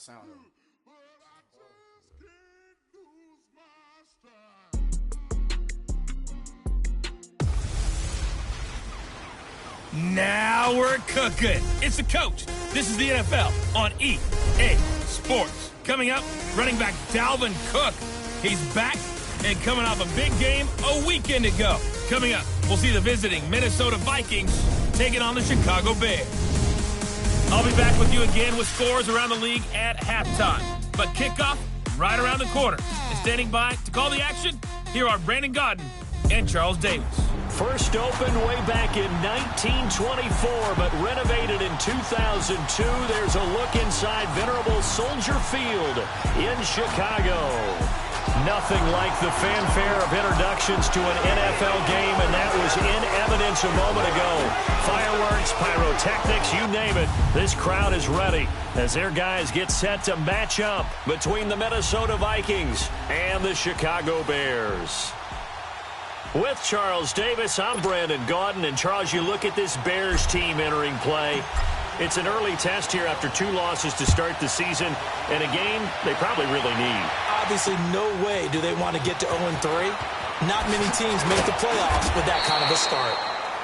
sound. Now we're cooking. It's the coach. This is the NFL on EA Sports. Coming up, running back Dalvin Cook. He's back and coming off a big game a weekend ago. Coming up, we'll see the visiting Minnesota Vikings taking on the Chicago Bears. I'll be back with you again with scores around the league at halftime. But kickoff right around the corner. And standing by to call the action, here are Brandon Gaudin and Charles Davis. First opened way back in 1924, but renovated in 2002. There's a look inside venerable Soldier Field in Chicago. Nothing like the fanfare of introductions to an NFL game, and that was in evidence a moment ago. Fireworks, pyrotechnics, you name it. This crowd is ready as their guys get set to match up between the Minnesota Vikings and the Chicago Bears. With Charles Davis, I'm Brandon Gaudin. And Charles, you look at this Bears team entering play. It's an early test here after 2 losses to start the season, and a game they probably really need. Obviously, no way do they want to get to 0-3. Not many teams make the playoffs with that kind of a start.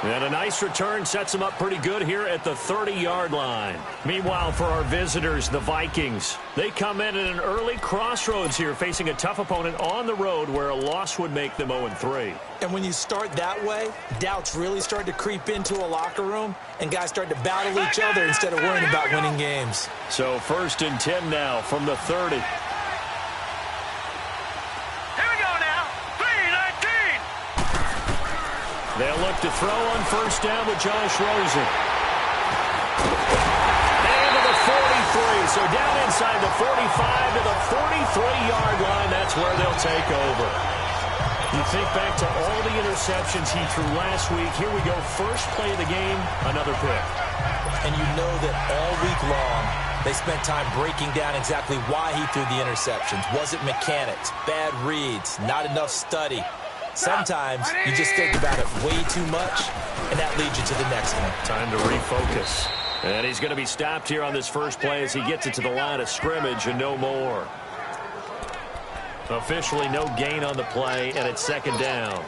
And a nice return sets them up pretty good here at the 30-yard line. Meanwhile, for our visitors, the Vikings, they come in at an early crossroads here, facing a tough opponent on the road where a loss would make them 0-3. And when you start that way, doubts really start to creep into a locker room, and guys start to battle each other instead of worrying about winning games. So 1st and 10 now from the 30. They'll look to throw on first down with Josh Rosen. And to the 43. So down inside the 45 to the 43-yard line. That's where they'll take over. You think back to all the interceptions he threw last week. Here we go. First play of the game, another pick. And you know that all week long, they spent time breaking down exactly why he threw the interceptions. Was it mechanics, bad reads, not enough study? Sometimes you just think about it way too much, and that leads you to the next one. Time to refocus. And he's going to be stopped here on this first play as he gets it to the line of scrimmage and no more. Officially no gain on the play, and it's 2nd down.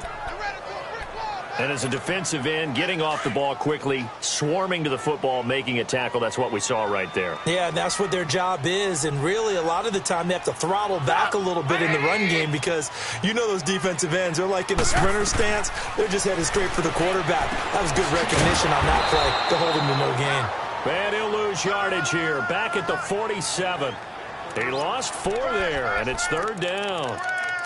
And as a defensive end, getting off the ball quickly, swarming to the football, making a tackle, that's what we saw right there. Yeah, that's what their job is, and really a lot of the time they have to throttle back a little bit in the run game because you know those defensive ends, they're like in a sprinter stance. They're just headed straight for the quarterback. That was good recognition on that play to hold him to no gain. And he'll lose yardage here, back at the 47. He lost 4 there, and it's 3rd down.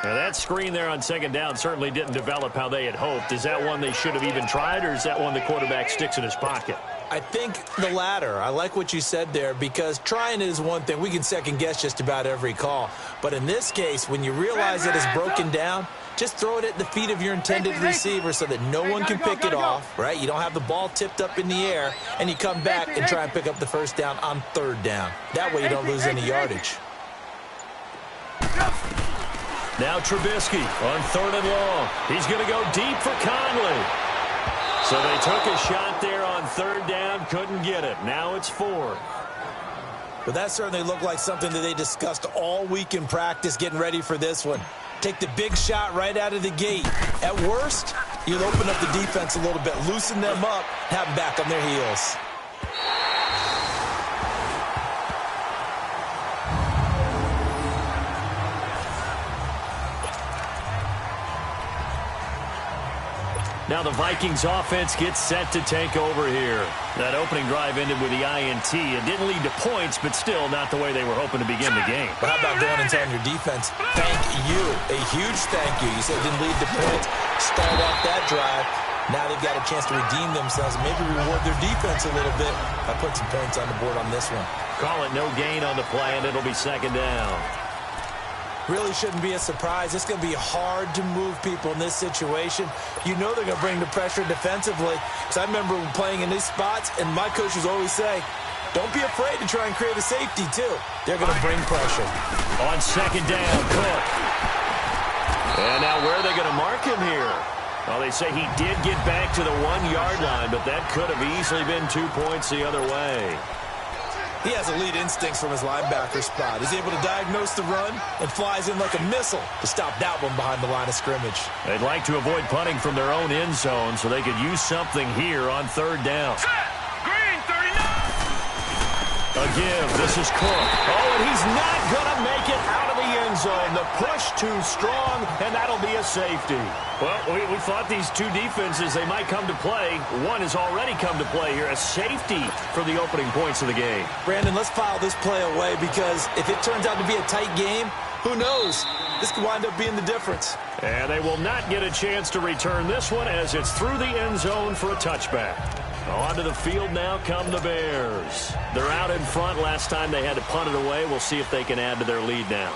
Now, that screen there on 2nd down certainly didn't develop how they had hoped. Is that one they should have even tried, or is that one the quarterback sticks in his pocket? I think the latter. I like what you said there because trying it is one thing. We can second-guess just about every call. But in this case, when you realize that it's broken down, just throw it at the feet of your intended receiver so that no one can pick it off, right? You don't have the ball tipped up in the air, and you come back and try and pick up the first down on 3rd down. That way you don't lose any yardage. Now Trubisky on 3rd and long. He's going to go deep for Conley. So they took a shot there on 3rd down, couldn't get it. Now it's 4th. But that certainly looked like something that they discussed all week in practice getting ready for this one. Take the big shot right out of the gate. At worst, you'll open up the defense a little bit, loosen them up, have them back on their heels. Now the Vikings offense gets set to take over here. That opening drive ended with the INT. It didn't lead to points, but still not the way they were hoping to begin the game. But how about going and telling your defense, thank you, a huge thank you. You said it didn't lead to points. Start off that drive. Now they've got a chance to redeem themselves and maybe reward their defense a little bit by putting some points on the board on this one. Call it no gain on the play, and it'll be 2nd down. Really shouldn't be a surprise. It's going to be hard to move people in this situation. You know they're going to bring the pressure defensively. Because I remember playing in these spots, and my coaches always say, don't be afraid to try and create a safety, too. They're going to bring pressure. On 2nd down, Cook. And now where are they going to mark him here? Well, they say he did get back to the 1-yard line, but that could have easily been 2 points the other way. He has elite instincts from his linebacker spot. He's able to diagnose the run and flies in like a missile to stop that one behind the line of scrimmage. They'd like to avoid punting from their own end zone so they could use something here on third down. Green, 39! A give. This is Cook. Oh, and he's not going to make it out of the end zone. The push too strong, and that'll be a safety. Well, we thought these two defenses, they might come to play. One has already come to play here. A safety for the opening points of the game. Brandon, let's file this play away because if it turns out to be a tight game, who knows? This could wind up being the difference. And they will not get a chance to return this one as it's through the end zone for a touchback. Onto the field now come the Bears. They're out in front. Last time they had to punt it away. We'll see if they can add to their lead now.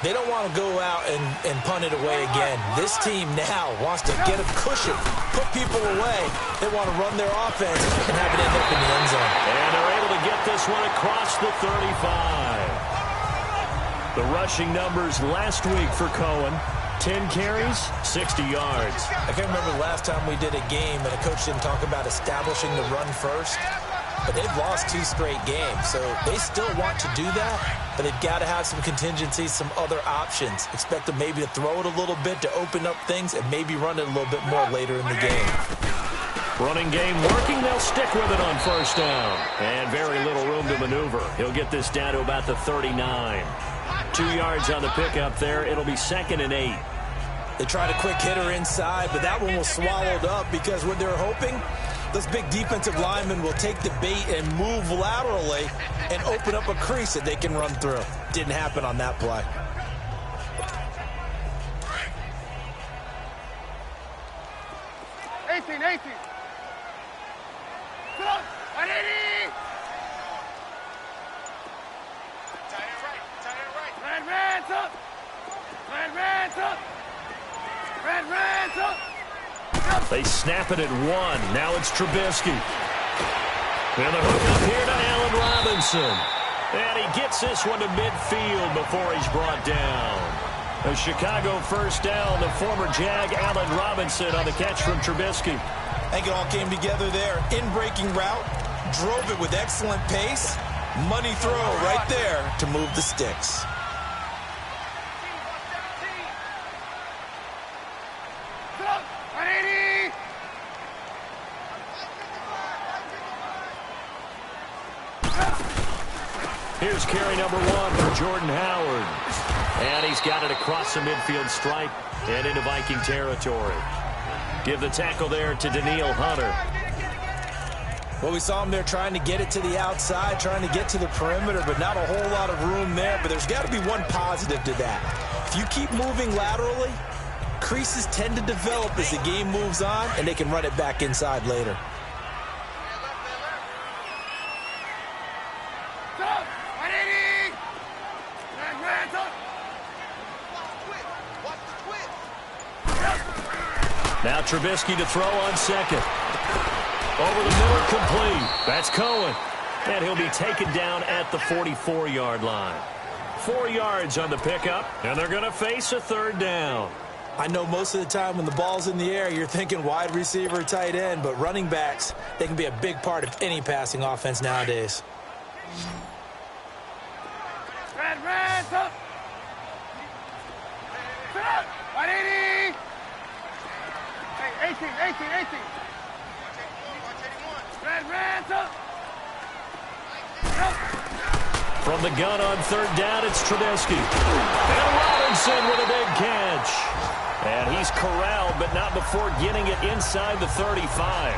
They don't want to go out and punt it away again. This team now wants to get a cushion, put people away. They want to run their offense and have it end up in the end zone. And they're able to get this one across the 35. The rushing numbers last week for Cohen. 10 carries, 60 yards. I can't remember the last time we did a game and a coach didn't talk about establishing the run first. But they've lost 2 straight games, so they still want to do that, but they've got to have some contingencies, some other options. Expect them maybe to throw it a little bit to open up things and maybe run it a little bit more later in the game. Running game working. They'll stick with it on first down. And very little room to maneuver. He'll get this down to about the 39. 2 yards on the pickup there. It'll be 2nd and 8. They tried a quick hitter inside, but that one was swallowed up because what they're hoping, those big defensive linemen will take the bait and move laterally and open up a crease that they can run through. Didn't happen on that play. They snap it at 1. Now it's Trubisky. And the hook up here to Allen Robinson. And he gets this one to midfield before he's brought down. A Chicago first down. The former Jag, Allen Robinson, on the catch from Trubisky. I think it all came together there. In-breaking route. Drove it with excellent pace. Money throw right there to move the sticks. Here's carry number 1 for Jordan Howard. And he's got it across the midfield stripe and into Viking territory. Give the tackle there to Daniil Hunter. Well, we saw him there trying to get it to the outside, trying to get to the perimeter, but not a whole lot of room there. But there's got to be one positive to that. If you keep moving laterally, creases tend to develop as the game moves on, and they can run it back inside later. Now Trubisky to throw on second. Over the middle, complete. That's Cohen. And he'll be taken down at the 44-yard line. 4 yards on the pickup, and they're going to face a third down. I know most of the time when the ball's in the air, you're thinking wide receiver, tight end, but running backs, they can be a big part of any passing offense nowadays. Red, up. 180. Hey, 18. Red, up. From the gun on third down, it's Trubisky. And Robinson with a big catch. And he's corralled, but not before getting it inside the 35.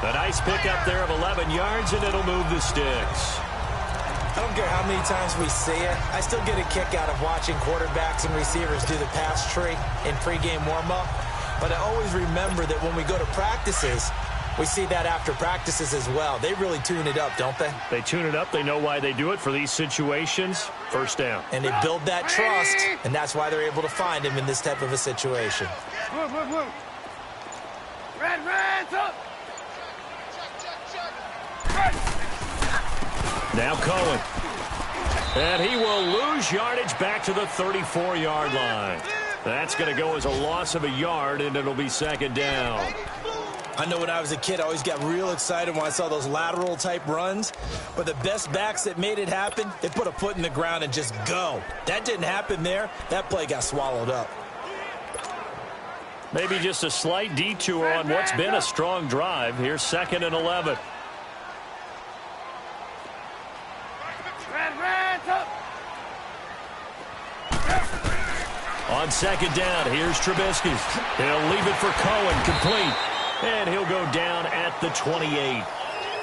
A nice pickup there of 11 yards, and it'll move the sticks. I don't care how many times we see it. I still get a kick out of watching quarterbacks and receivers do the pass tree in pregame warm-up. But I always remember that when we go to practices, we see that after practices as well. They really tune it up, don't they? They tune it up. They know why they do it for these situations. First down. And they build that trust, and that's why they're able to find him in this type of a situation. Move. Red, up. Now Cohen. And he will lose yardage back to the 34-yard line. That's going to go as a loss of a yard, and it'll be second down. I know when I was a kid, I always got real excited when I saw those lateral type runs. But the best backs that made it happen, they put a foot in the ground and just go. That didn't happen there. That play got swallowed up. Maybe just a slight detour on what's been a strong drive. Here's 2nd and 11. On 2nd down, here's Trubisky. He'll leave it for Cohen, complete. And he'll go down at the 28.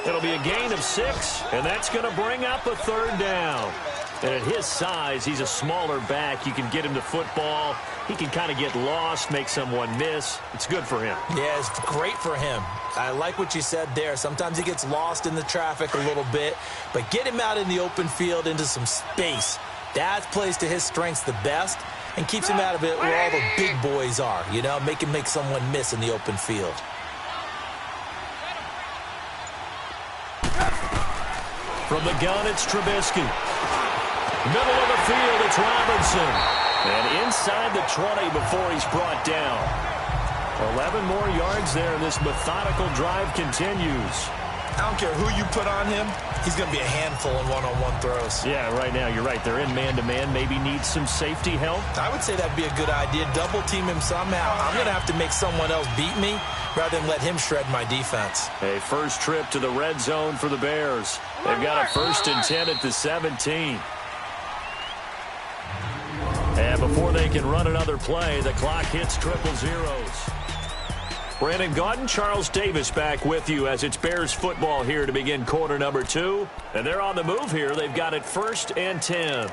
It'll be a gain of 6, and that's going to bring up a 3rd down. And at his size, he's a smaller back. You can get him to football. He can kind of get lost, make someone miss. It's good for him. Yeah, it's great for him. I like what you said there. Sometimes he gets lost in the traffic a little bit, but get him out in the open field into some space. That plays to his strengths the best and keeps him out of it where all the big boys are, you know, make him make someone miss in the open field. From the gun, it's Trubisky. Middle of the field, it's Robinson. And inside the 20 before he's brought down. 11 more yards there, and this methodical drive continues. I don't care who you put on him, he's going to be a handful in one-on-one throws. Yeah, right now, you're right. They're in man-to-man. Maybe need some safety help. I would say that'd be a good idea. Double team him somehow. I'm going to have to make someone else beat me rather than let him shred my defense. A first trip to the red zone for the Bears. They've got a 1st and 10 at the 17. And before they can run another play, the clock hits triple zeros. Brandon Gaudin, Charles Davis back with you as it's Bears football here to begin quarter number 2. And they're on the move here. They've got it 1st and 10.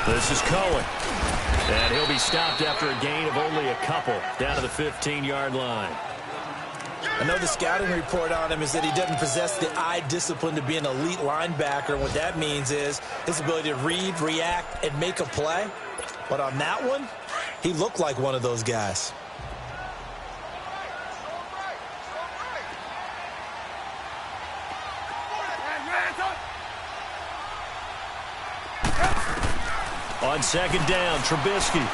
This is Cohen. And he'll be stopped after a gain of only a couple down to the 15-yard line. I know the scouting report on him is that he doesn't possess the eye discipline to be an elite linebacker. And what that means is his ability to read, react, and make a play. But on that one, he looked like one of those guys. On 2nd down, Trubisky.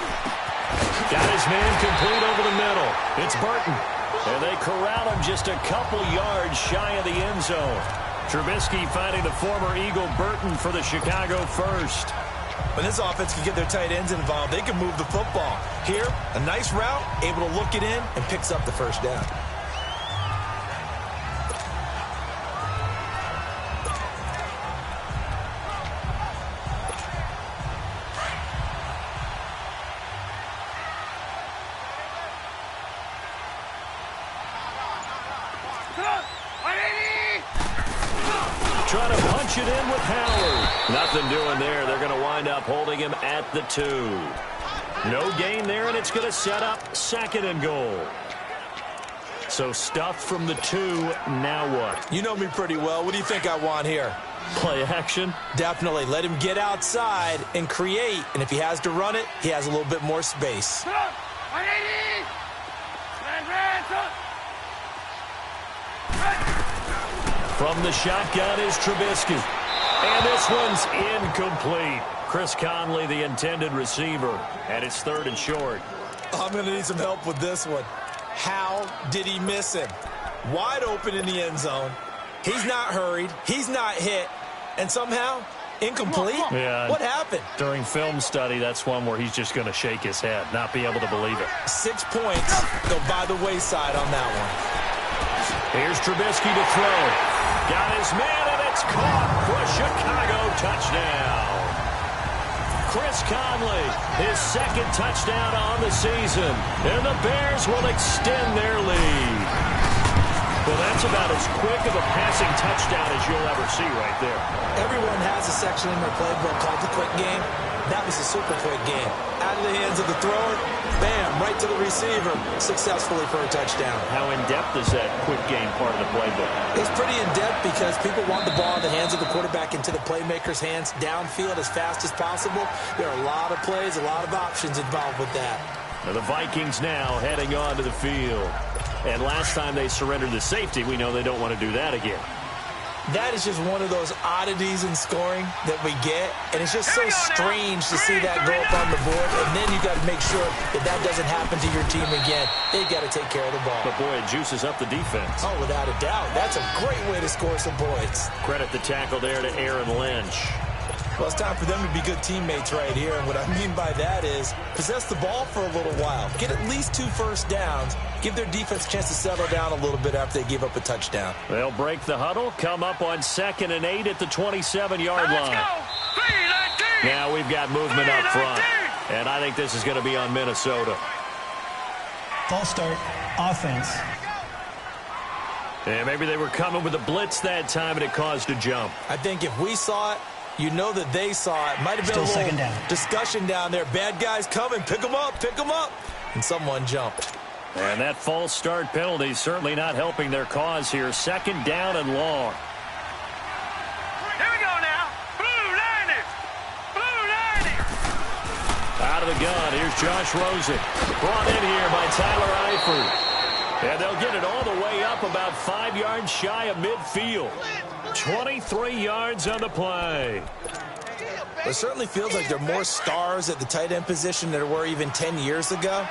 Got his man complete over the middle. It's Burton. And they corral him just a couple yards shy of the end zone. Trubisky finding the former Eagle Burton for the Chicago first. When this offense can get their tight ends involved, they can move the football. Here, a nice route, able to look it in, and picks up the 1st down. Trying to punch it in with Howard. Nothing doing there. They're going to wind up holding him at the 2. No gain there, and it's going to set up 2nd and goal. So stuffed from the 2. Now what? You know me pretty well. What do you think I want here? Play action? Definitely. Let him get outside and create. And if he has to run it, he has a little bit more space. From the shotgun is Trubisky. And this one's incomplete. Chris Conley, the intended receiver. And it's 3rd and short. I'm going to need some help with this one. How did he miss him? Wide open in the end zone. He's not hurried. He's not hit. And somehow, incomplete? Yeah. What happened? During film study, that's one where he's just going to shake his head, not be able to believe it. 6 points go by the wayside on that one. Here's Trubisky to throw. Got his man, and it's caught for a Chicago touchdown. Chris Conley, his 2nd touchdown on the season, and the Bears will extend their lead. Well, that's about as quick of a passing touchdown as you'll ever see right there. Everyone has a section in their playbook called the quick game. That was a super quick game. Out of the hands of the thrower, bam, right to the receiver, successfully for a touchdown. How in-depth is that quick game part of the playbook? It's pretty in-depth because people want the ball in the hands of the quarterback into the playmaker's hands downfield as fast as possible. There are a lot of plays, a lot of options involved with that. Now the Vikings now heading onto the field. And last time they surrendered the safety, we know they don't want to do that again. That is just one of those oddities in scoring that we get. And it's just so strange to see that go up on the board. And then you got to make sure that that doesn't happen to your team again. They got to take care of the ball. But boy, it juices up the defense. Oh, without a doubt. That's a great way to score some points. Credit the tackle there to Aaron Lynch. Well, it's time for them to be good teammates right here. And what I mean by that is possess the ball for a little while. Get at least 2 first downs. Give their defense a chance to settle down a little bit after they give up a touchdown. They'll break the huddle, come up on 2nd and 8 at the 27-yard line. Now we've got movement up front. And I think this is going to be on Minnesota. False start, offense. And maybe they were coming with a blitz that time and it caused a jump. I think if we saw it, you know that they saw it. Might have been Still a little second down. discussion down there. Bad guys coming. Pick them up. Pick them up. And someone jumped. And that false start penalty certainly not helping their cause here. 2nd down and long. Here we go now. Blue 90. Blue 90. Out of the gun, here's Josh Rosen. Brought in here by Tyler Eifert. And they'll get it all the way up about 5 yards shy of midfield. 23 yards on the play. It certainly feels like there are more stars at the tight end position than there were even 10 years ago.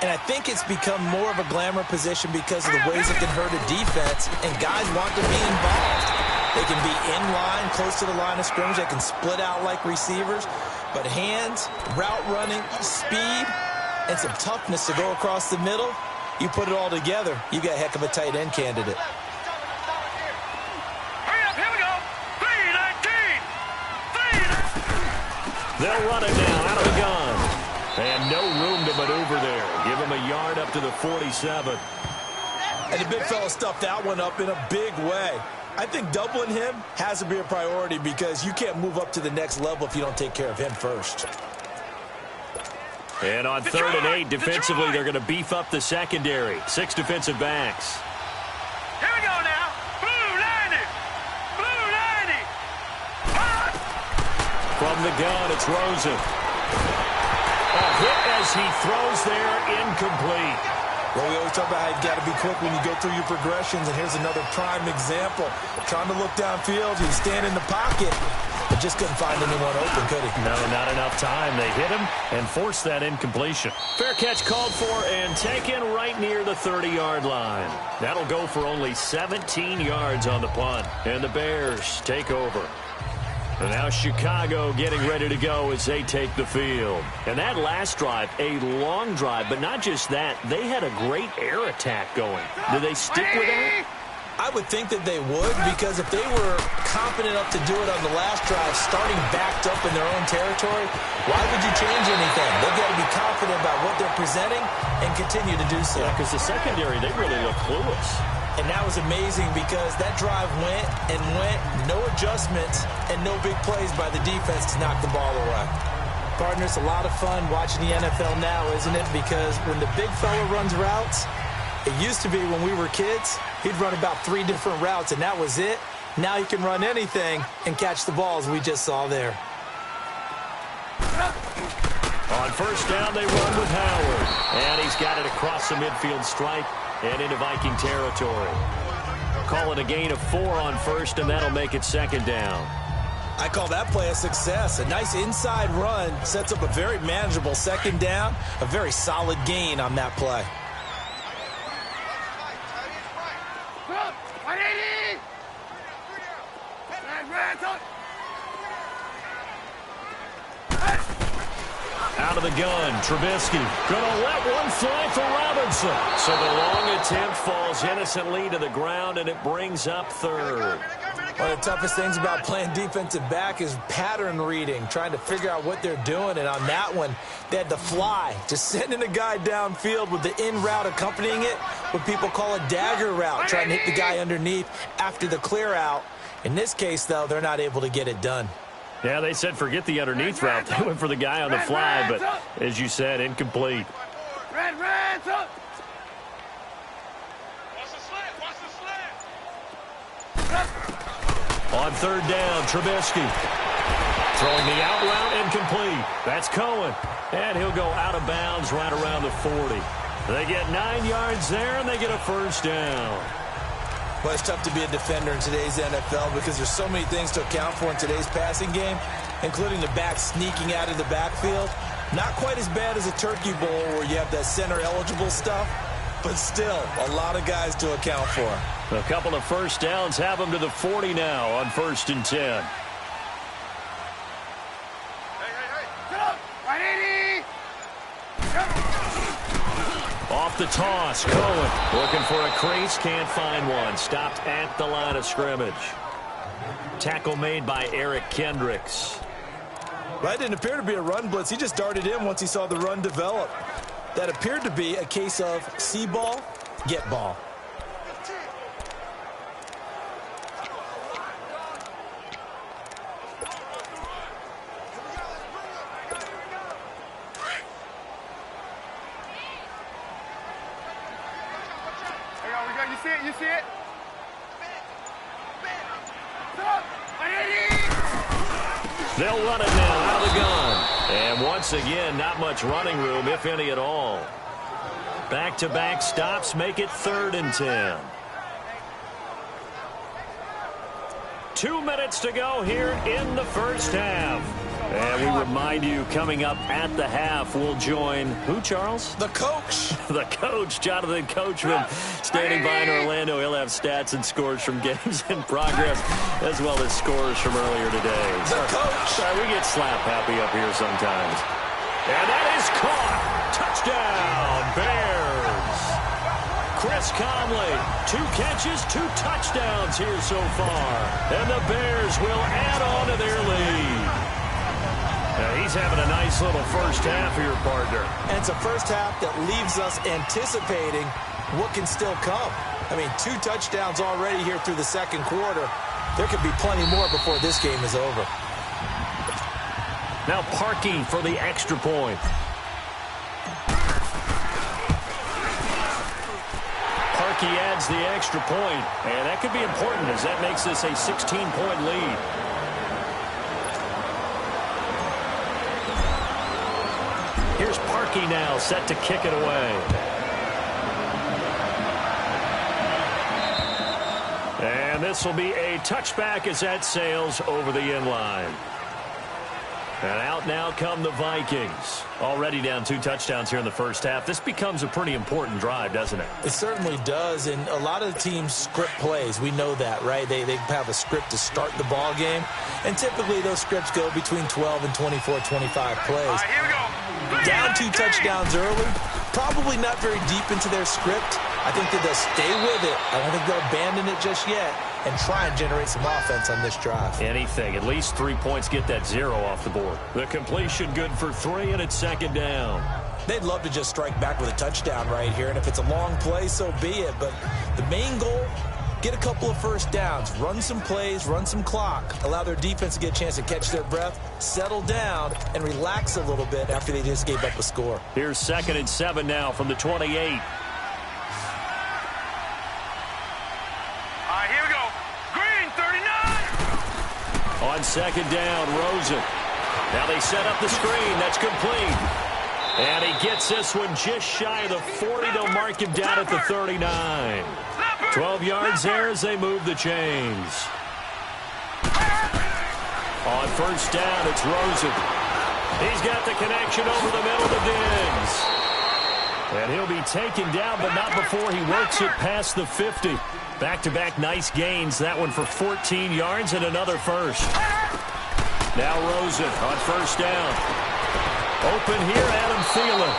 And I think it's become more of a glamour position because of the ways it can hurt a defense, and guys want to be involved. They can be in line, close to the line of scrimmage. They can split out like receivers. But hands, route running, speed, and some toughness to go across the middle, you put it all together, you got a heck of a tight end candidate. Hurry up, here we go. 319. They'll run it now out of the gun. And no room to maneuver there. Give him a yard up to the 47. And the big fella stuffed that one up in a big way. I think doubling him has to be a priority because you can't move up to the next level if you don't take care of him first. And on 3rd and 8, defensively, they're going to beef up the secondary. 6 defensive backs. Here we go now. Blue 90. Blue 90. From the gun, it's Rosen. A hit as he throws there, incomplete. Well, we always talk about how you've got to be quick when you go through your progressions, and here's another prime example. Trying to look downfield, he's standing in the pocket, but just couldn't find anyone open, could he? No, not enough time. They hit him and forced that incompletion. Fair catch called for and taken right near the 30-yard line. That'll go for only 17 yards on the punt, and the Bears take over. And now Chicago getting ready to go as they take the field. And that last drive, a long drive, but not just that. They had a great air attack going. Do they stick with that? I would think that they would, because if they were confident enough to do it on the last drive, starting backed up in their own territory, why would you change anything? They've got to be confident about what they're presenting and continue to do so. Yeah, because the secondary, they really look clueless. And that was amazing because that drive went and went, no adjustments and no big plays by the defense to knock the ball away. Partner, it's a lot of fun watching the NFL now, isn't it? Because when the big fella runs routes, it used to be when we were kids, he'd run about 3 different routes and that was it. Now he can run anything and catch the balls we just saw there. On 1st down, they run with Howard. And he's got it across the midfield stripe and into Viking territory. Call it a gain of 4 on 1st, and that'll make it 2nd down. I call that play a success. A nice inside run sets up a very manageable 2nd down. A very solid gain on that play. 180. Red, Out of the gun, Trubisky gonna let one fly for Robinson. So the long attempt falls innocently to the ground, and it brings up 3rd. One of the toughest things about playing defensive back is pattern reading, trying to figure out what they're doing. And on that one, they had to fly. Just sending a guy downfield with the in route accompanying it what people call a dagger route, trying to hit the guy underneath after the clear out. In this case, though, they're not able to get it done. Yeah, they said forget the underneath route. They went for the guy on the fly, but as you said, incomplete. Reds up. On third down, Trubisky. Throwing the out route incomplete. That's Cohen. And he'll go out of bounds right around the 40. They get 9 yards there, and they get a first down. Well, it's tough to be a defender in today's NFL because there's so many things to account for in today's passing game, including the back sneaking out of the backfield. Not quite as bad as a turkey bowl where you have that center-eligible stuff, but still a lot of guys to account for. A couple of first downs have them to the 40 now on 1st and 10. Off the toss, Cohen looking for a crease, can't find one. Stopped at the line of scrimmage. Tackle made by Eric Kendricks. That didn't appear to be a run blitz. He just darted in once he saw the run develop. That appeared to be a case of see ball, get ball. You see it? They'll run it now out of the gun. And once again, not much running room, if any at all. Back-to-back stops make it 3rd and 10. 2 minutes to go here in the first half. And we remind you, coming up at the half, we'll join who, Charles? The coach. The coach, Jonathan Coachman, standing by in Orlando. He'll have stats and scores from games in progress, as well as scores from earlier today. The coach. Sorry, we get slap happy up here sometimes. And that is caught. Touchdown, Bears. Chris Conley, 2 catches, 2 touchdowns here so far. And the Bears will add on to their lead. He's having a nice little first half here, partner. And it's a first half that leaves us anticipating what can still come. I mean, 2 touchdowns already here through the second quarter. There could be plenty more before this game is over. Now Parkey for the extra point. Parkey adds the extra point, and that could be important as that makes this a 16-point lead. Here's Parkey now, set to kick it away. And this will be a touchback as that sails over the end line. And out now come the Vikings. Already down 2 touchdowns here in the first half. This becomes a pretty important drive, doesn't it? It certainly does, and a lot of the teams script plays. We know that, right? They have a script to start the ball game, and typically those scripts go between 12 and 24, 25 plays. All right, here we go. Down 2 touchdowns early, probably not very deep into their script. I think that they'll stay with it. I don't think they'll abandon it just yet and try and generate some offense on this drive. Anything. At least 3 points, get that 0 off the board. The completion good for 3, and it's 2nd down. They'd love to just strike back with a touchdown right here, and if it's a long play, so be it. But the main goal, get a couple of first downs, run some plays, run some clock, allow their defense to get a chance to catch their breath, settle down, and relax a little bit after they just gave up a score. Here's 2nd and 7 now from the 28. Here we go. Green, 39. On 2nd down, Rosen. Now they set up the screen. That's complete. And he gets this one just shy of the 40. They'll mark him down at the 39. 12 yards there as they move the chains. On 1st down, it's Rosen. He's got the connection over the middle to Diggs. And he'll be taken down, but not before he works it past the 50. Back-to-back nice gains. That one for 14 yards and another first. Now Rosen on 1st down. Open here, Adam Thielen.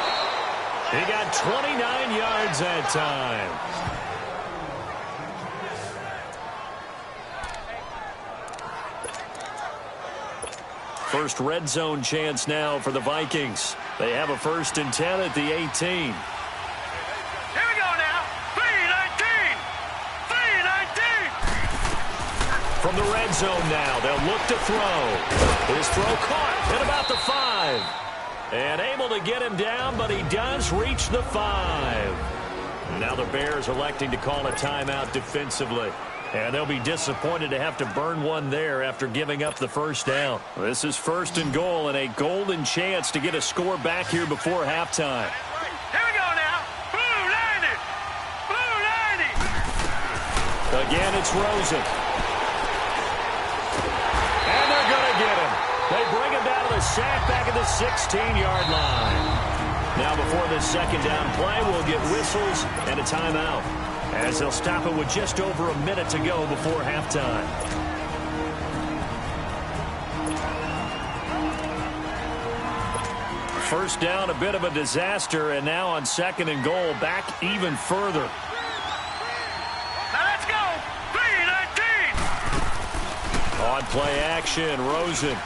He got 29 yards that time. First red zone chance now for the Vikings. They have a 1st and 10 at the 18. Here we go now. 3 end zone now. They'll look to throw. His throw caught at about the 5. And able to get him down, but he does reach the 5. Now the Bears electing to call a timeout defensively. And they'll be disappointed to have to burn one there after giving up the first down. This is 1st and goal and a golden chance to get a score back here before halftime. Here we go now. Blue landed. Blue landed. Again, it's Rosen. And they're going to get him. They bring him down to the sack back at the 16-yard line. Now before this second down play, we'll get whistles and a timeout, as they'll stop it with just over a minute to go before halftime. First down, a bit of a disaster, and now on 2nd and goal, back even further. Now let's go. 3-19. On play action, Rosen.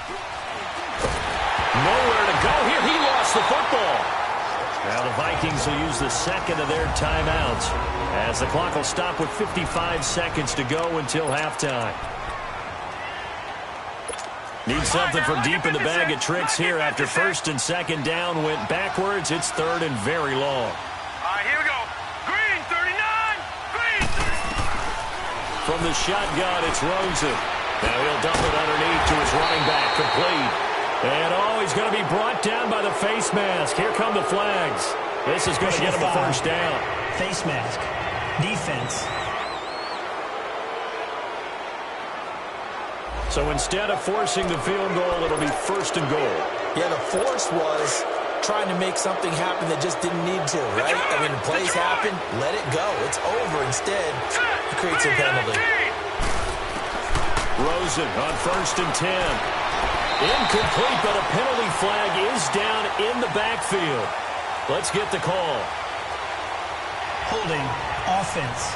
Nowhere to go here. He lost the football. Now the Vikings will use the second of their timeouts, as the clock will stop with 55 seconds to go until halftime. Need something from deep in the bag of tricks here after 1st and 2nd down went backwards. It's 3rd and very long. All right, here we go. Green 39. Green. From the shotgun, it's Rosen. Now he'll dump it underneath to his running back, complete. And he's going to be brought down by the face mask. Here come the flags. This is going to get him a first down. Face mask. Defense. So instead of forcing the field goal, it'll be 1st and goal. Yeah, the force was trying to make something happen that just didn't need to, right? I mean, plays happen, let it go. It's over. Instead, it creates a penalty. Rosen on 1st and 10. Incomplete, but a penalty flag is down in the backfield. Let's get the call. Holding. Offense.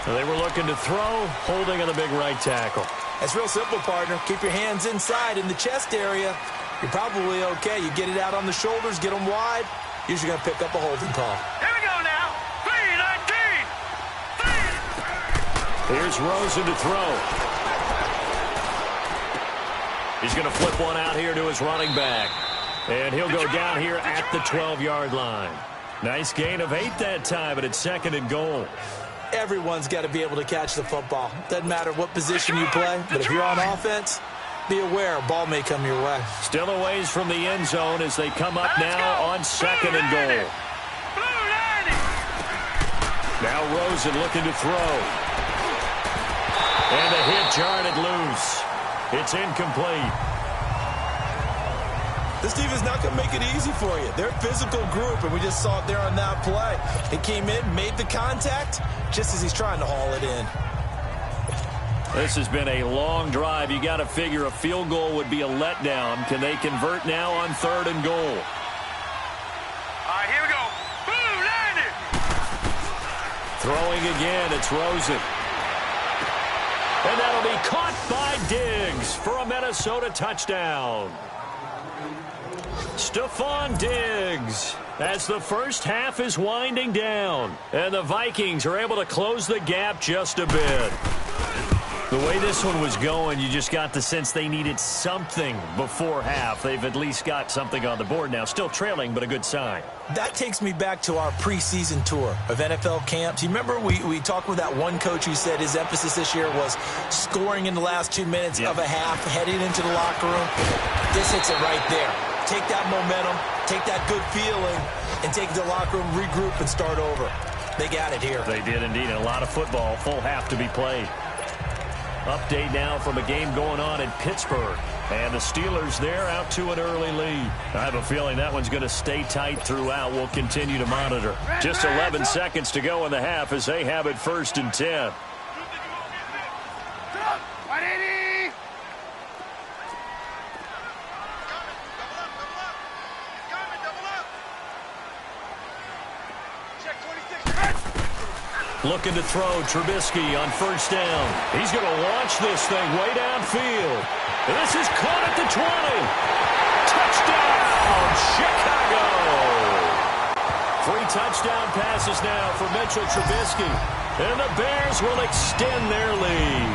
They were looking to throw, holding on the big right tackle. That's real simple, partner. Keep your hands inside in the chest area. You're probably okay. You get it out on the shoulders, get them wide. Usually going to pick up a holding call. Here we go now. 3-19. Here's Rosen to throw. He's going to flip one out here to his running back. And he'll go down here at the 12-yard line. Nice gain of 8 that time, but it's 2nd and goal. Everyone's got to be able to catch the football. Doesn't matter what position you play, but if you're on offense, be aware a ball may come your way. Still a ways from the end zone as they come up now on 2nd and goal. Now Rosen looking to throw. And the hit jarred it loose. It's incomplete. This defense is not going to make it easy for you. They're a physical group, and we just saw it there on that play. It came in, made the contact, just as he's trying to haul it in. This has been a long drive. You got to figure a field goal would be a letdown. Can they convert now on 3rd and goal? All right, here we go. Blue landed. Throwing again, it's Rosen. And that'll be caught by Diggs for a Minnesota touchdown. Stephon Diggs, as the first half is winding down, and the Vikings are able to close the gap just a bit. The way this one was going, you just got the sense they needed something before half. They've at least got something on the board now. Still trailing, but a good sign. That takes me back to our preseason tour of NFL camps. You remember we talked with that one coach who said his emphasis this year was scoring in the last 2 minutes of a half, heading into the locker room. This hits it right there. Take that momentum, take that good feeling, and take it to the locker room, regroup, and start over. They got it here. They did indeed. A lot of football, full half to be played. Update now from a game going on in Pittsburgh. And the Steelers there out to an early lead. I have a feeling that one's going to stay tight throughout. We'll continue to monitor. Just 11 seconds to go in the half as they have it 1st and 10. Looking to throw, Trubisky on 1st down. He's going to launch this thing way downfield. And this is caught at the 20. Touchdown, Chicago! 3 touchdown passes now for Mitchell Trubisky. And the Bears will extend their lead.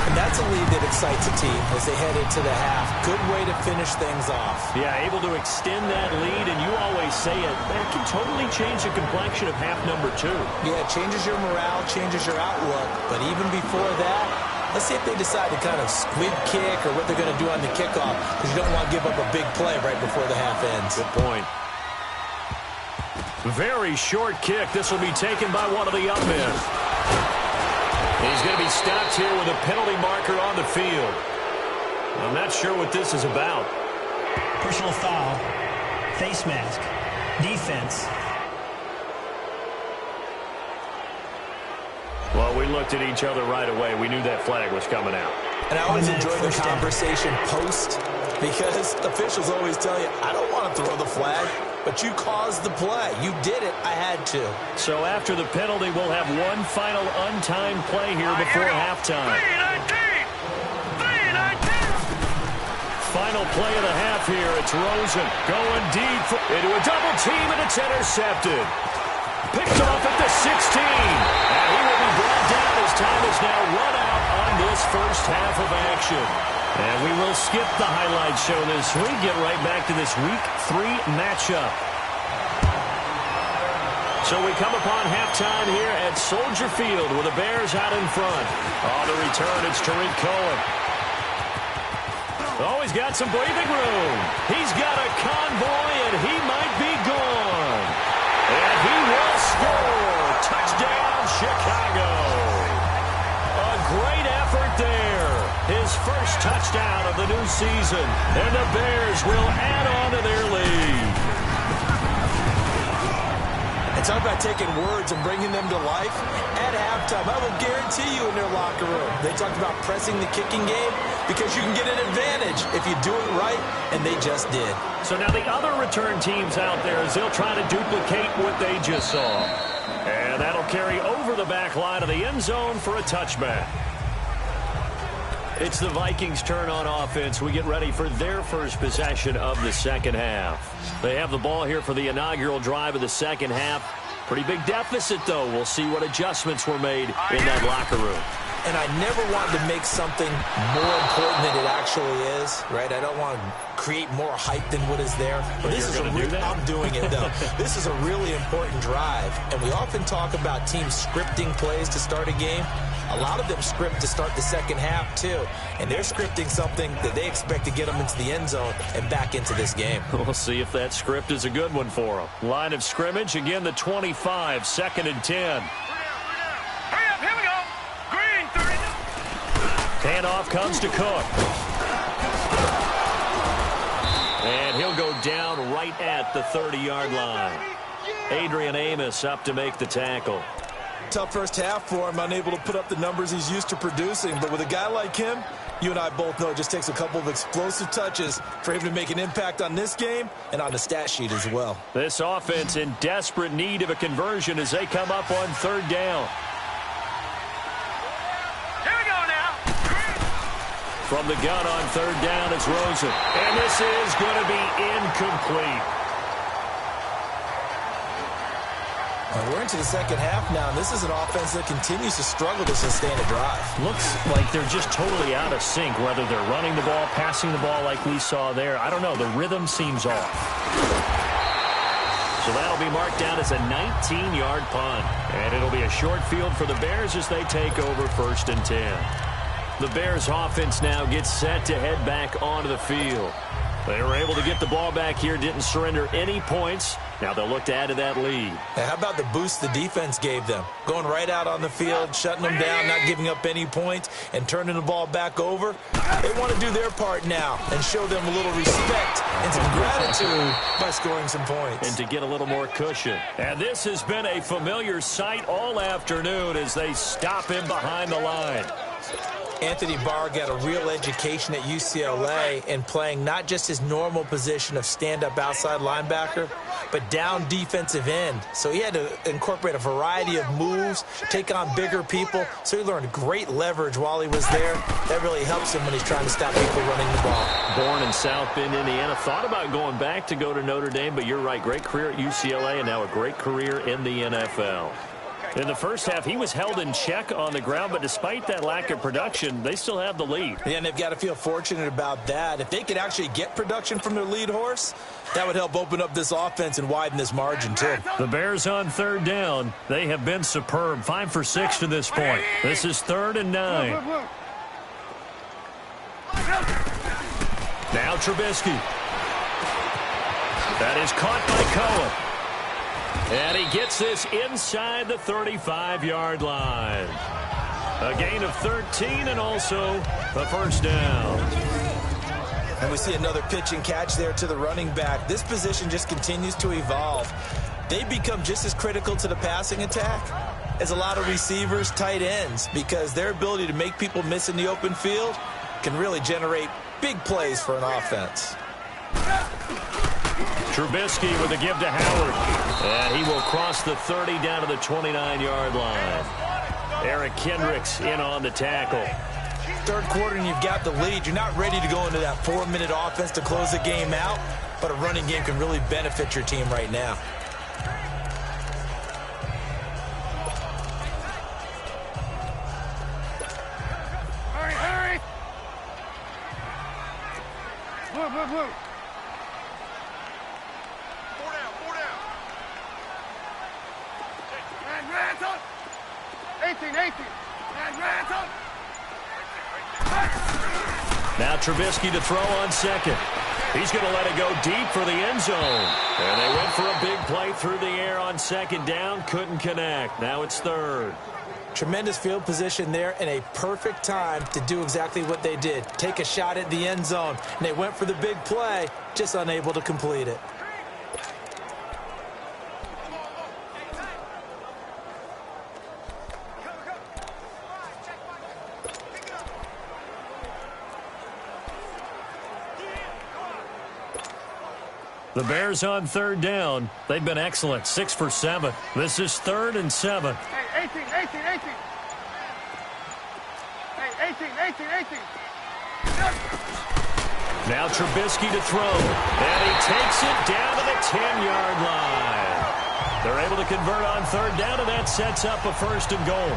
And that's a lead that excites a team as they head into the half. Good way to finish things off. Yeah, able to extend that lead, and you always say it, that can totally change the complexion of half number 2. Yeah, it changes your morale, changes your outlook. But even before that, let's see if they decide to kind of squib kick or what they're going to do on the kickoff, because you don't want to give up a big play right before the half ends. Good point. Very short kick. This will be taken by one of the up men. He's going to be stopped here with a penalty marker on the field. I'm not sure what this is about. Personal foul. Face mask. Defense. Well, we looked at each other right away. We knew that flag was coming out. And I always enjoy the conversation post, because officials always tell you, I don't want to throw the flag, but you caused the play. You did it. I had to. So after the penalty, we'll have one final untimed play here before halftime. 3-19. Final play of the half here. It's Rosen going deep into a double team, and it's intercepted. Picked off at the 16. And he will be brought down as time is now run out on this first half of action. And we will skip the highlight show this week. Get right back to this Week 3 matchup. So we come upon halftime here at Soldier Field with the Bears out in front. On the return, it's Tariq Cohen. Oh, he's got some breathing room. He's got a convoy, and he might be gone. And he will score. Touchdown, Chicago. A great effort there. His first touchdown of the new season. And the Bears will add on to their lead. And talk about taking words and bringing them to life. At halftime, I will guarantee you in their locker room, they talked about pressing the kicking game because you can get an advantage if you do it right, and they just did. So now the other return teams out there, as they'll try to duplicate what they just saw. And that'll carry over the back line of the end zone for a touchback. It's the Vikings' turn on offense. We get ready for their first possession of the second half. They have the ball here for the inaugural drive of the second half. Pretty big deficit, though. We'll see what adjustments were made in that locker room. And I never wanted to make something more important than it actually is, right? I don't want to create more hype than what is there. But this is I'm doing it, though. This is a really important drive. And we often talk about teams scripting plays to start a game. A lot of them script to start the second half, too. And they're scripting something that they expect to get them into the end zone and back into this game. We'll see if that script is a good one for them. Line of scrimmage, again, the 25, 2nd and 10. Hurry up, here we go. Green, 30. Handoff comes to Cook. And he'll go down right at the 30-yard line. Adrian Amos up to make the tackle. Tough first half for him, unable to put up the numbers he's used to producing. But with a guy like him, you and I both know it just takes a couple of explosive touches for him to make an impact on this game and on the stat sheet as well. This offense in desperate need of a conversion as they come up on 3rd down. Here we go now. From the gun on 3rd down, it's Rosen. And this is going to be incomplete. We're into the second half now, and this is an offense that continues to struggle to sustain a drive. Looks like they're just totally out of sync, whether they're running the ball, passing the ball like we saw there. I don't know. The rhythm seems off. So that'll be marked down as a 19-yard punt. And it'll be a short field for the Bears as they take over 1st and 10. The Bears offense now gets set to head back onto the field. They were able to get the ball back here, didn't surrender any points. Now they'll look to add to that lead. Now, how about the boost the defense gave them? Going right out on the field, shutting them down, not giving up any points, and turning the ball back over. They want to do their part now and show them a little respect and some gratitude by scoring some points. And to get a little more cushion. And this has been a familiar sight all afternoon as they stop him behind the line. Anthony Barr got a real education at UCLA in playing not just his normal position of stand-up outside linebacker, but down defensive end. So he had to incorporate a variety of moves, take on bigger people. So he learned great leverage while he was there. That really helps him when he's trying to stop people running the ball. Born in South Bend, Indiana. Thought about going back to go to Notre Dame, but you're right. Great career at UCLA and now a great career in the NFL. In the first half, he was held in check on the ground, but despite that lack of production, they still have the lead. Yeah, and they've got to feel fortunate about that. If they could actually get production from their lead horse, that would help open up this offense and widen this margin, too. The Bears on third down. They have been superb. 5 for 6 to this point. This is 3rd and 9. Now Trubisky. That is caught by Cohen. And he gets this inside the 35-yard line. A gain of 13 and also a first down. And we see another pitch and catch there to the running back. This position just continues to evolve. They become just as critical to the passing attack as a lot of receivers, tight ends, because their ability to make people miss in the open field can really generate big plays for an offense. Trubisky with a give to Howard. And he will cross the 30 down to the 29-yard line. Eric Kendricks in on the tackle. Third quarter and you've got the lead. You're not ready to go into that 4-minute offense to close the game out, but a running game can really benefit your team right now. Hurry! Blue. 4 down. 18. Now Trubisky to throw on second. He's going to let it go deep for the end zone. And they went for a big play through the air on second down. Couldn't connect. Now it's 3rd. Tremendous field position there and a perfect time to do exactly what they did. Take a shot at the end zone. And they went for the big play, just unable to complete it. The Bears on third down. They've been excellent. 6 for 7. This is 3rd and 7. Hey, 18. Hey, 18. Now Trubisky to throw. And he takes it down to the 10-yard line. They're able to convert on third down, and that sets up a 1st and goal.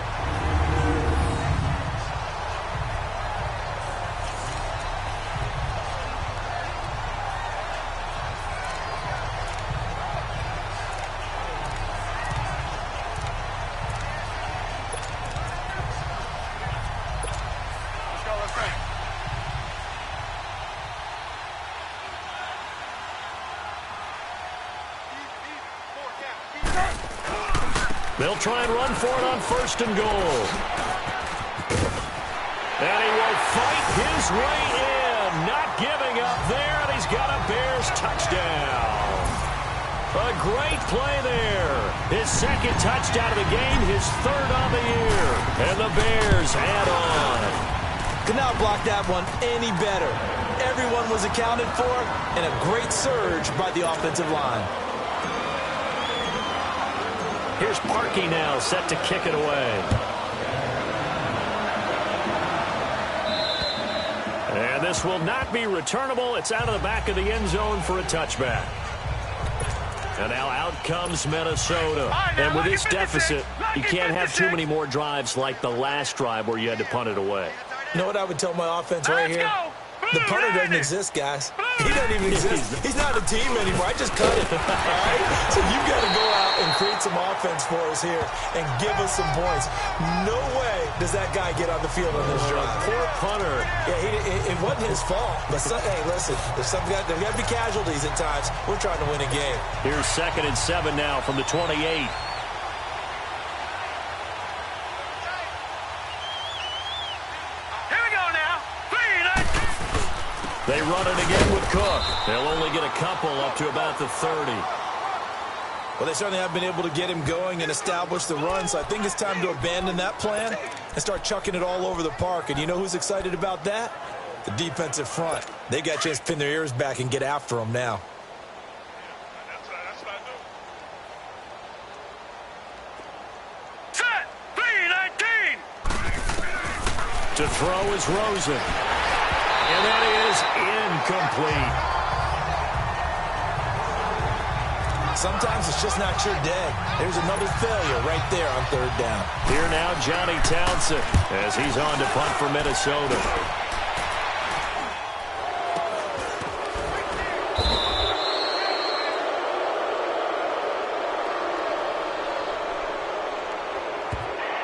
They'll try and run for it on 1st and goal. And he will fight his way in. Not giving up there, and he's got a Bears touchdown. A great play there. His 2nd touchdown of the game, his 3rd on the year. And the Bears add on. Could not block that one any better. Everyone was accounted for, and a great surge by the offensive line. Here's Parkey now, set to kick it away. And this will not be returnable. It's out of the back of the end zone for a touchback. And now out comes Minnesota. And with this deficit, you can't have too many more drives like the last drive where you had to punt it away. You know what I would tell my offense right here? The punter doesn't exist, guys. He doesn't even exist. He's not a team anymore. I just cut it. All right? So you've got to go out and create some offense for us here and give us some points. No way does that guy get on the field on this drive. Poor punter. Yeah, it wasn't his fault. But hey, listen, there's got to be casualties at times. We're trying to win a game. Here's 2nd and 7 now from the 28. They run it again with Cook. They'll only get a couple up to about the 30. Well, they certainly have been able to get him going and establish the run, so I think it's time to abandon that plan and start chucking it all over the park. And you know who's excited about that? The defensive front. They got a chance to pin their ears back and get after them now. Set! 3-19! To throw is Rosen. And that is incomplete. sometimes it's just not your day. There's another failure right there on third down. Here now, Johnny Townsend, as he's on to punt for Minnesota.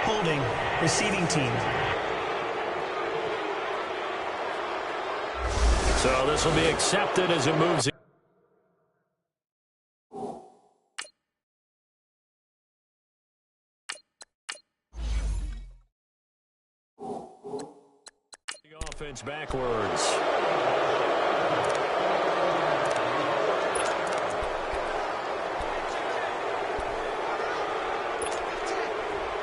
Holding. Receiving team. So this will be accepted as it moves. The offense backwards.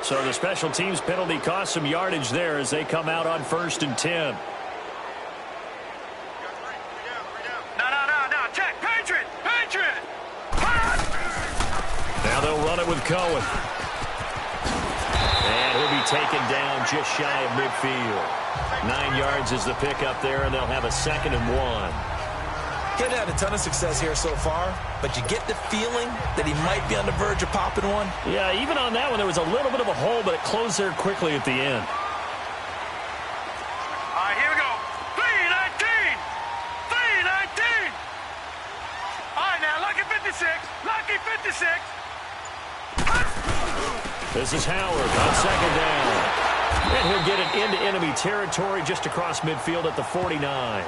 So the special teams penalty cost some yardage there as they come out on 1st and 10. No. Check. Patriot. Now they'll run it with Cohen. And he'll be taken down just shy of midfield. 9 yards is the pickup there, and they'll have a 2nd and 1. He had a ton of success here so far, but you get the feeling that he might be on the verge of popping one. Yeah, even on that one, there was a little bit of a hole, but it closed there quickly at the end. All right, here we go. 3-19. All right, now, lucky 56. This is Howard on 2nd down. And he'll get it into enemy territory just across midfield at the 49.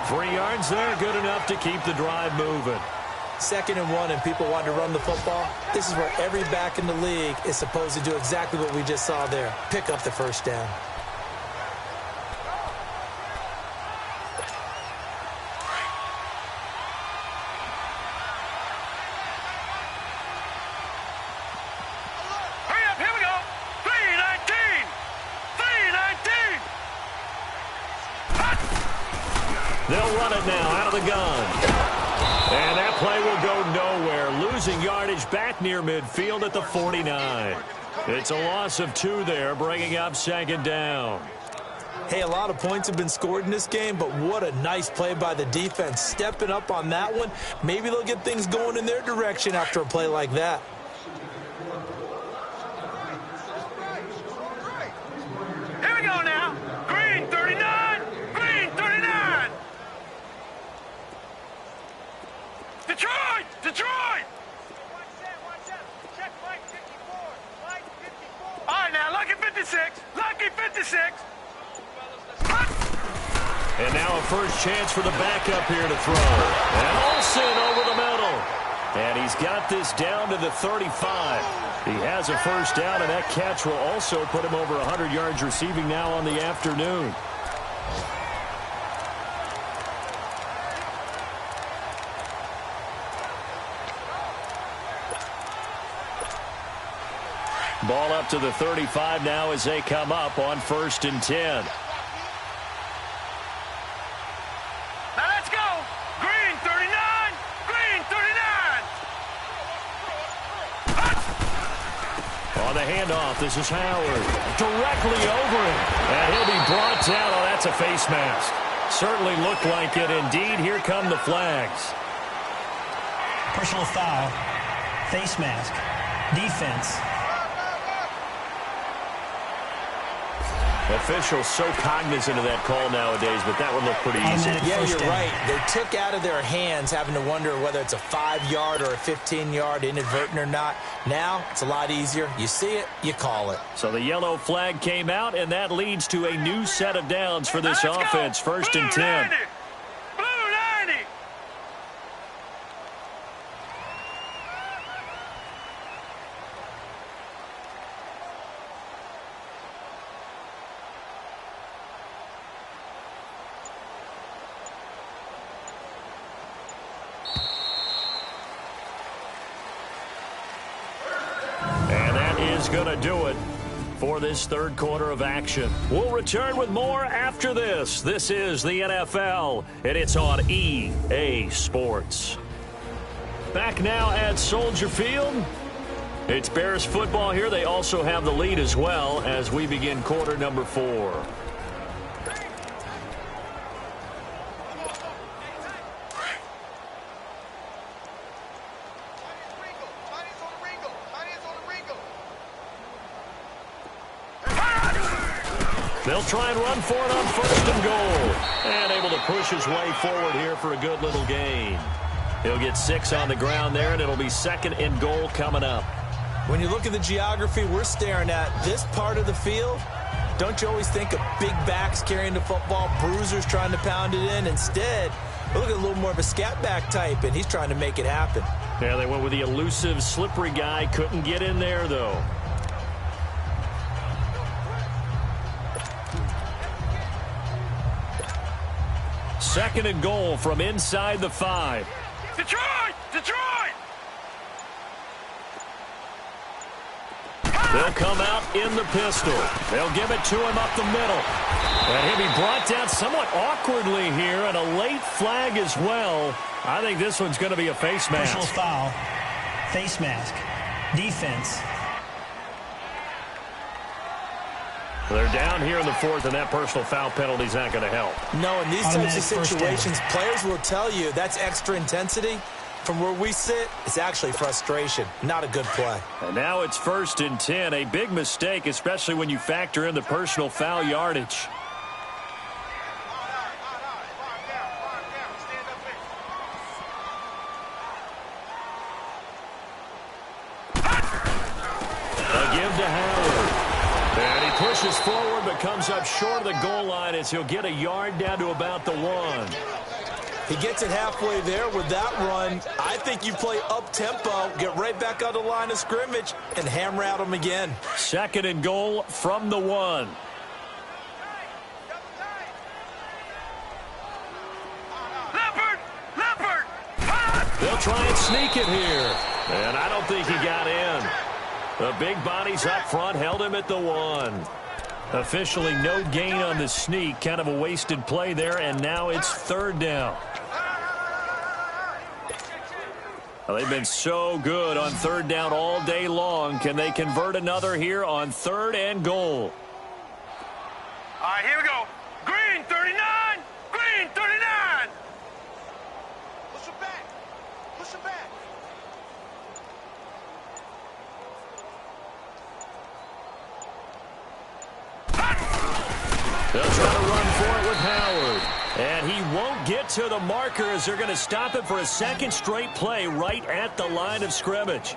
3 yards there, good enough to keep the drive moving. 2nd and 1 and people want to run the football. This is where every back in the league is supposed to do exactly what we just saw there. Pick up the 1st down. Hurry up, here we go. 3-19. They'll run it now out of the gun. And that play will go nowhere. Losing yardage back near midfield at the 49. It's a loss of 2 there, bringing up 2nd down. Hey, a lot of points have been scored in this game, but what a nice play by the defense. Stepping up on that one. Maybe they'll get things going in their direction after a play like that. Here we go now. Green 39. Detroit. Check Mike 54. All right, now, lucky 56. And now a first chance for the backup here to throw. And Olsen over the middle. And he's got this down to the 35. He has a first down, and that catch will also put him over 100 yards receiving now on the afternoon. Ball up to the 35 now as they come up on 1st and 10. Now let's go. Green 39. On the handoff, this is Howard. Directly over him. And he'll be brought down. Oh, that's a face mask. Certainly looked like it. Indeed, here come the flags. Personal foul. Face mask. Defense. Officials so cognizant of that call nowadays, but that one looked pretty easy. Yeah, you're right. They took out of their hands having to wonder whether it's a 5-yard or a 15-yard, inadvertent or not. Now, it's a lot easier. You see it, you call it. So the yellow flag came out, and that leads to a new set of downs for this offense. 1st and 10. Blue 90. Going to do it for this 3rd quarter of action. We'll return with more after this. This is the NFL, and it's on EA Sports. Back now at Soldier Field. It's Bears football here. They also have the lead as well as we begin quarter number 4. They'll try and run for it on first and goal. And able to push his way forward here for a good little gain. He'll get 6 on the ground there, and it'll be second and goal coming up. When you look at the geography we're staring at, this part of the field, don't you always think of big backs carrying the football, bruisers trying to pound it in? Instead, look at a little more of a scat back type, and he's trying to make it happen. Yeah, they went with the elusive, slippery guy. Couldn't get in there, though. Second and goal from inside the 5. Detroit! Detroit! They'll come out in the pistol. They'll give it to him up the middle. And he'll be brought down somewhat awkwardly here, and a late flag as well. I think this one's going to be a face mask. Personal foul, face mask, defense. They're down here in the 4th, and that personal foul penalty's not going to help. No, in these types of situations, players will tell you that's extra intensity. From where we sit, it's actually frustration. Not a good play. And now it's 1st and 10. A big mistake, especially when you factor in the personal foul yardage. A give to Howard. And he pushes forward but comes up short of the goal line as he'll get a yard down to about the 1. He gets it halfway there with that run. I think you play up-tempo, get right back on the line of scrimmage, and hammer at him again. Second and goal from the 1. Leopard! Leopard! They'll try and sneak it here. And I don't think he got in. The big bodies up front held him at the 1. Officially no gain on the sneak. Kind of a wasted play there, and now it's 3rd down. Well, they've been so good on 3rd down all day long. Can they convert another here on 3rd and goal? All right, here we go. Green 39! Green 39! Push him back. Push him back. They'll try to run for it with Howard. And he won't get to the marker as they're going to stop it for a second straight play right at the line of scrimmage.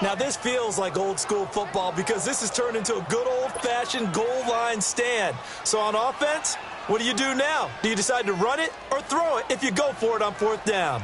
Now, this feels like old-school football because this has turned into a good old-fashioned goal line stand. So on offense, what do you do now? Do you decide to run it or throw it if you go for it on 4th down?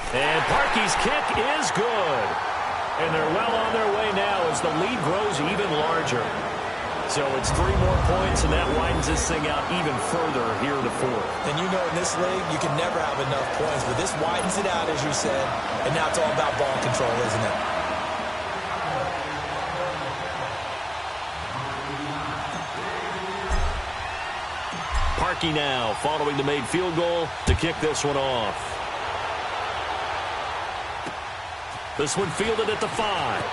And Parkey's kick is good. And they're well on their way now as the lead grows even larger. So it's 3 more points, and that widens this thing out even further here in the 4th. And you know in this league, you can never have enough points, but this widens it out, as you said, and now it's all about ball control, isn't it? Parkey now following the made field goal to kick this one off. This one fielded at the 5.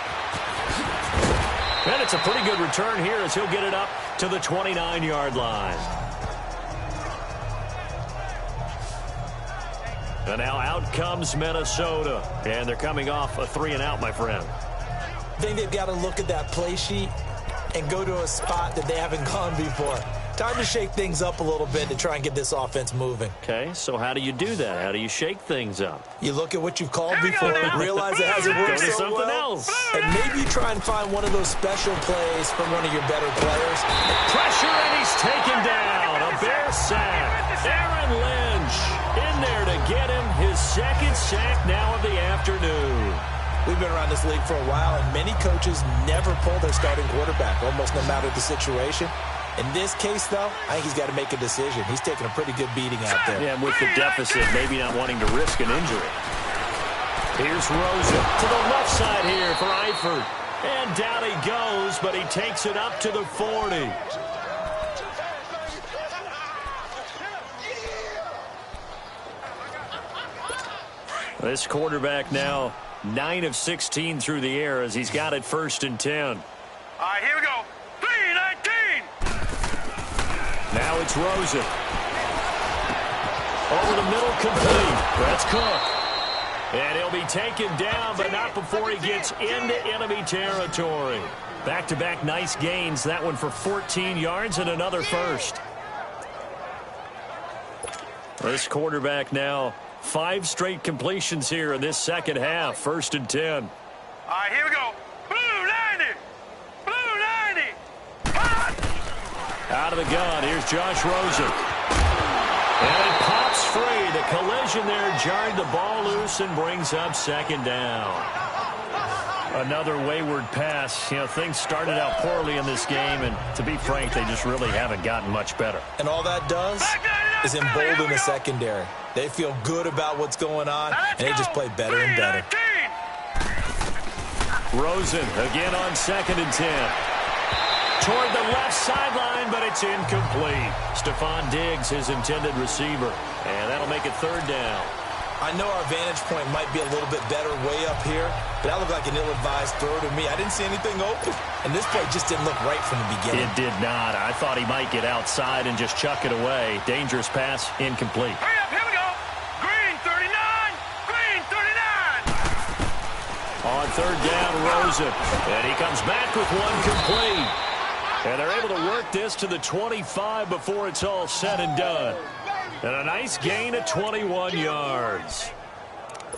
And it's a pretty good return here as he'll get it up to the 29-yard line. And now out comes Minnesota. And they're coming off a 3-and-out, my friend. I think they've got to look at that play sheet and go to a spot that they haven't gone before. Time to shake things up a little bit to try and get this offense moving. Okay, so how do you do that? How do you shake things up? You look at what you've called before, realize it hasn't worked Go to so something well, else. and maybe you try and find one of those special plays from one of your better players. Pressure, and he's taken down. A Bear sack. Aaron Lynch in there to get him his 2nd sack now of the afternoon. We've been around this league for a while, and many coaches never pull their starting quarterback, almost no matter the situation. In this case, though, I think he's got to make a decision. He's taking a pretty good beating out there. Yeah, with the deficit, maybe not wanting to risk an injury. Here's Rosen to the left side here for Eifert. And down he goes, but he takes it up to the 40. This quarterback now 9 of 16 through the air as he's got it 1st and 10. All right, here we go. 3-19. Now it's Rosen. Over the middle, complete. That's Cook. And he'll be taken down, but not before he gets into enemy territory. Back-to-back nice gains. That one for 14 yards and another first. This quarterback now 5 straight completions here in this second half. 1st and 10. All right, here we go. Blue 90. Blue 90. Hot. Out of the gun, here's Josh Rosen. And it pops free. The collision there jarred the ball loose and brings up 2nd down. Another wayward pass. You know, things started out poorly in this game, and to be frank, they just really haven't gotten much better. And all that does is embolden the secondary. They feel good about what's going on, and they just play better and better. Rosen again on 2nd and 10. Toward the left sideline, but it's incomplete. Stephon Diggs, his intended receiver. And that'll make it 3rd down. I know our vantage point might be a little bit better way up here, but that looked like an ill-advised throw to me. I didn't see anything open, and this play just didn't look right from the beginning. It did not. I thought he might get outside and just chuck it away. Dangerous pass, incomplete. Hurry up, here we go. Green 39. Green 39. On 3rd down, Rosen. And he comes back with one complete. And they're able to work this to the 25 before it's all said and done. And a nice gain of 21 yards.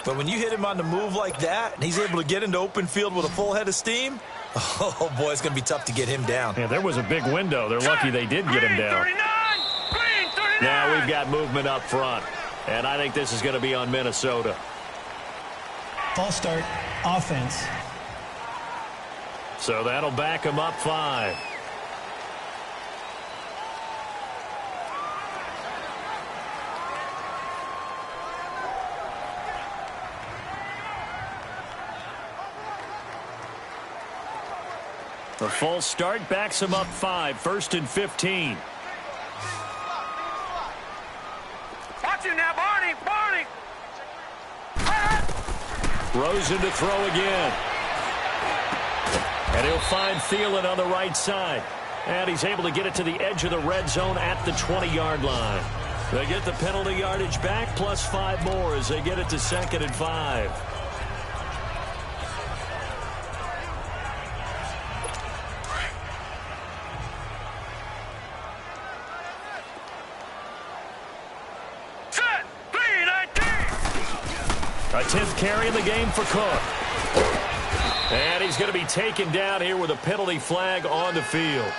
But when you hit him on the move like that, and he's able to get into open field with a full head of steam, oh, boy, it's going to be tough to get him down. Yeah, there was a big window. They're lucky they did get him down. Green 39. Now we've got movement up front. And I think this is going to be on Minnesota. False start, offense. So that'll back him up 5. The false start backs him up 5. 1st and 15. Watch it now, Barney. Barney. Rosen to throw again. And he'll find Thielen on the right side. And he's able to get it to the edge of the red zone at the 20-yard line. They get the penalty yardage back plus 5 more as they get it to 2nd and 5. A 10th carry in the game for Cook. And he's going to be taken down here with a penalty flag on the field.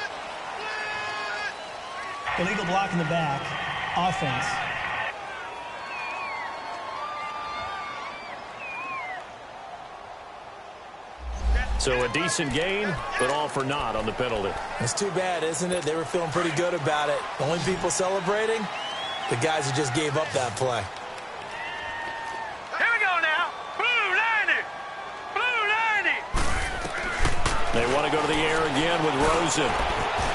Illegal block in the back. Offense. So a decent gain, but all for naught on the penalty. It's too bad, isn't it? They were feeling pretty good about it. The only people celebrating, the guys who just gave up that play. They want to go to the air again with Rosen.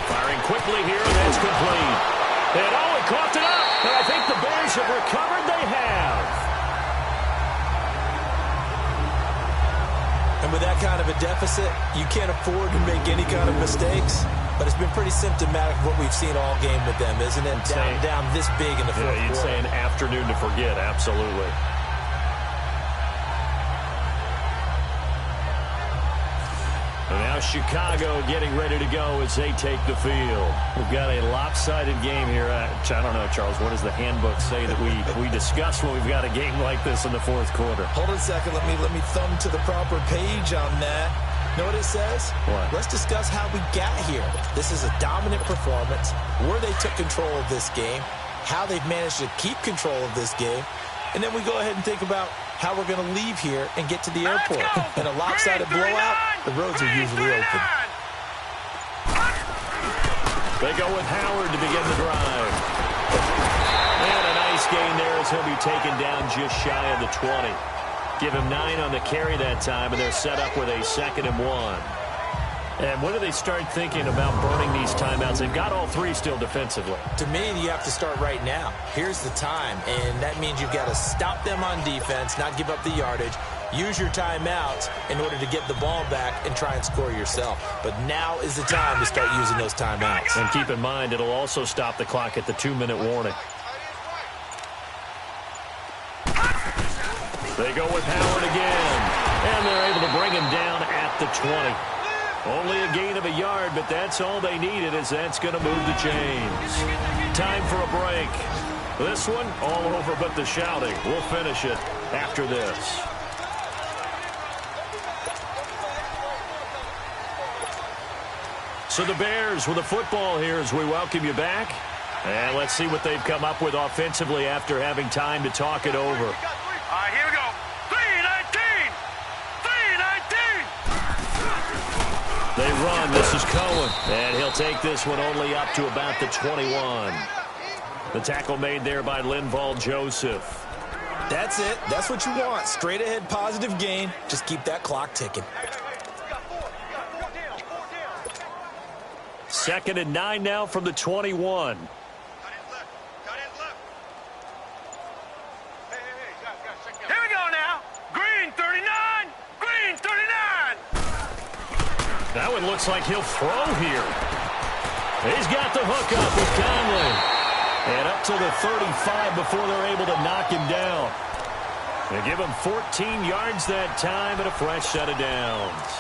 Firing quickly here, and that's complete. And oh, he coughed it up. And I think the Bears have recovered. They have. And with that kind of a deficit, you can't afford to make any kind of mistakes. But it's been pretty symptomatic of what we've seen all game with them, isn't it? Down this big in the fourth quarter. You'd say an afternoon to forget, absolutely. And now Chicago getting ready to go as they take the field. We've got a lopsided game here. I don't know, Charles, what does the handbook say that we discuss when we've got a game like this in the fourth quarter? Hold on a second. Let me thumb to the proper page on that. Know what it says? What? Let's discuss how we got here. This is a dominant performance, where they took control of this game, how they've managed to keep control of this game, and then we go ahead and think about how we're going to leave here and get to the airport. In a lopsided blowout, the roads are usually open. They go with Howard to begin the drive. And a nice gain there as he'll be taken down just shy of the 20. Give him 9 on the carry that time, and they're set up with a 2nd and 1. And when do they start thinking about burning these timeouts? They've got all 3 still defensively. To me, you have to start right now. Here's the time, and that means you've got to stop them on defense, not give up the yardage, use your timeouts in order to get the ball back and try and score yourself. But now is the time to start using those timeouts. And keep in mind, it'll also stop the clock at the 2-minute warning. They go with Howard again, and they're able to bring him down at the 20. Only a gain of a yard, but that's all they needed, as that's going to move the chains. Time for a break. This one, all over but the shouting. We'll finish it after this. So the Bears with the football here as we welcome you back. And let's see what they've come up with offensively after having time to talk it over. All right, here we go. 3-19! 3-19! They run. This is Cohen. And he'll take this one only up to about the 21. The tackle made there by Linval Joseph. That's it. That's what you want. Straight ahead positive gain. Just keep that clock ticking. 2nd and 9 now from the 21. Here we go now. Green 39. Green 39. That one looks like he'll throw here. He's got the hook up with Conley. And up to the 35 before they're able to knock him down. They give him 14 yards that time and a fresh set of downs.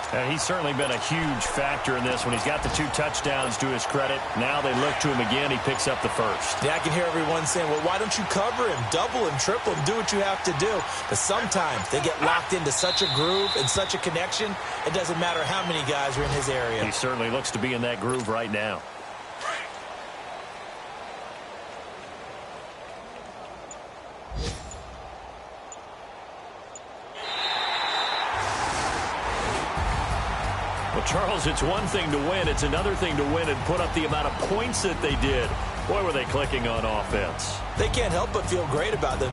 And he's certainly been a huge factor in this when he's got the 2 touchdowns to his credit. Now they look to him again. He picks up the first. Yeah, I can hear everyone saying, well, why don't you cover him, double him, triple him, do what you have to do. But sometimes they get locked into such a groove and such a connection, it doesn't matter how many guys are in his area. He certainly looks to be in that groove right now. Well, Charles, it's one thing to win. It's another thing to win and put up the amount of points that they did. Boy, were they clicking on offense. They can't help but feel great about them.